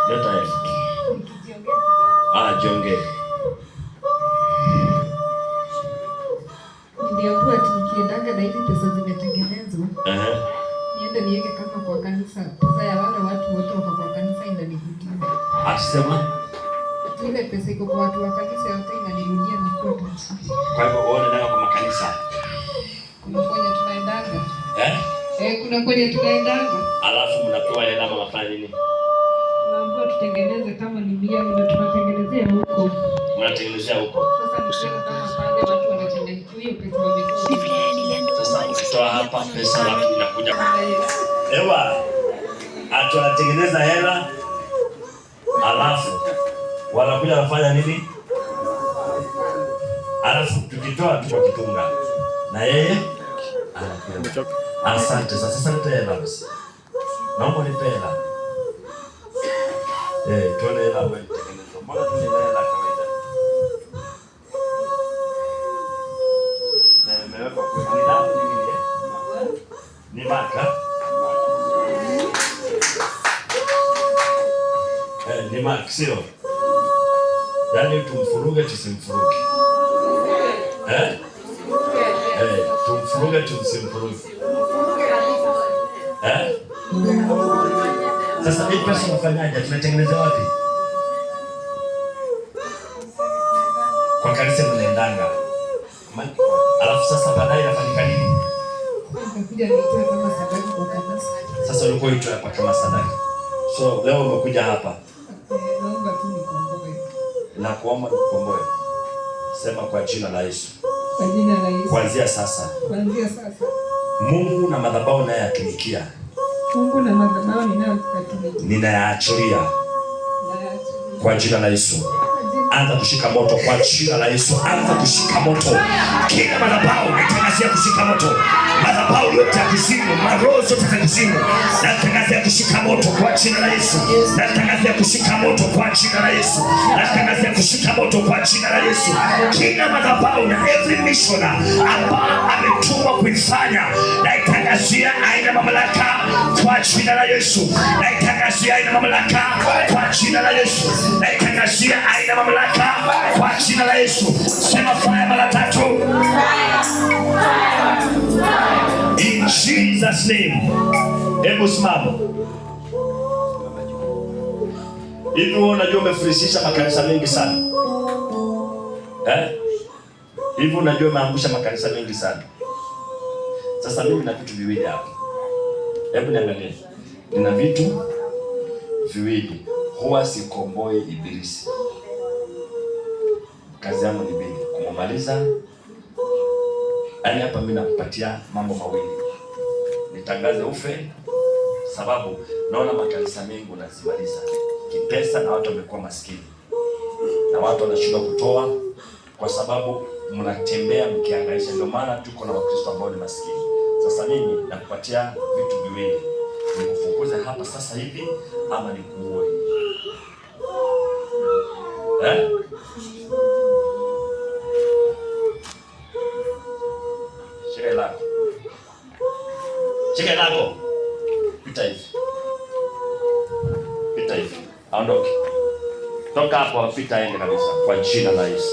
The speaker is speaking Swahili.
Leta hela. Jiongee. Niliambiwa ati nikiendaga na hizi pesa zimetengenezwa. Niende niweke kama kwa kanisa. Pesa ya wale watu wote wako kwa kanisa inanirudia. Akisema ile pesa iko kwa watu wa kanisa yote inanirudia na kwa kanisa. Kwa hivyo uone nao kwa makanisa. Kuna kwenye tunaendaga. Kuna kwenye tunaendaga. Alafu mnapewa hela ama mnafanya nini? Tunaambiwa tutengeneze kama ni milioni ndio tunatengenezea huko. Mnatengenezea huko. Sasa nikiona kama pale watu wanatengeneza hiyo pesa wametoa. Sasa ukitoa hapa pesa alafu inakuja. Ewa. Atu anatengeneza hela. Alafu wanakuja wanafanya nini? Alafu tukitoa tukitunga. Na yeye anapewa. Asante. Sasa nita hela basi. Naomba nipe hela. Tuone hela wewe tengeneza. Mbona tunaenda hela kawaida? Na nimeweka kwa ni damu nyingine. Ni maka. Ni maka sio? Yaani tumfuruge tusimfuruge. Tumfuruge tusimfuruge. Sasa hii pesa unafanyaje? Tunatengeneza wapi? Kwa kanisa mnaendanga. Alafu sasa baadaye inafanyika nini? Nakuja nitoe kama sadaka kwa kanisa. Sasa ulikuwa uitoe hapa kama sadaka. So leo umekuja hapa. Naomba tu nikomboe. Na kuomba nikomboe. Sema kwa jina la Yesu. Kwa jina la Yesu. Kuanzia sasa. Kuanzia sasa. Mungu na madhabahu naye atumikia. Mungu na madhabahu ninayatumikia. Ninayaachilia. Kwa jina la Yesu. Anza kushika moto kwa jina la Yesu. Anza kushika moto. Kila madhabahu natangazia kushika moto. Madhabahu yote ya kuzimu, maroho zote za kuzimu, natangazia kushika moto kwa jina la Yesu. Natangazia kushika moto kwa jina la Yesu. Natangazia kushika moto kwa jina la Yesu. Kila madhabahu na every missioner ambao ametumwa kuifanya, naitangazia aina mamlaka kwa jina la Yesu. Naitangazia aina mamlaka kwa jina la Yesu. Naitangazia aina mamlaka kwa jina la Yesu. Sema fire mara tatu. In Jesus name. Hebu simama. Hivi wewe unajua umefurisisha makanisa mengi sana? Hivi unajua umeangusha makanisa mengi sana? Sasa mimi na vitu viwili hapa. Hebu niangalie. Nina vitu viwili. Huwa sikomboi ibilisi. Kazi yangu ni mbili, kumaliza. Yaani hapa mimi nakupatia mambo mawili. Nitangaze ufe, sababu naona makanisa mengi unazimaliza kipesa na watu wamekuwa maskini. Na watu wanashindwa kutoa kwa sababu mnatembea mkiangaisha. Ndio maana tuko na Wakristo ambao ni maskini. Sasa mimi nakupatia vitu viwili. Nikufukuze hapa sasa hivi ama nikuue. Shika lako. Pita hivi. Pita hivi. Aondoke. Toka hapo, pita ende kabisa kwa jina la Yesu.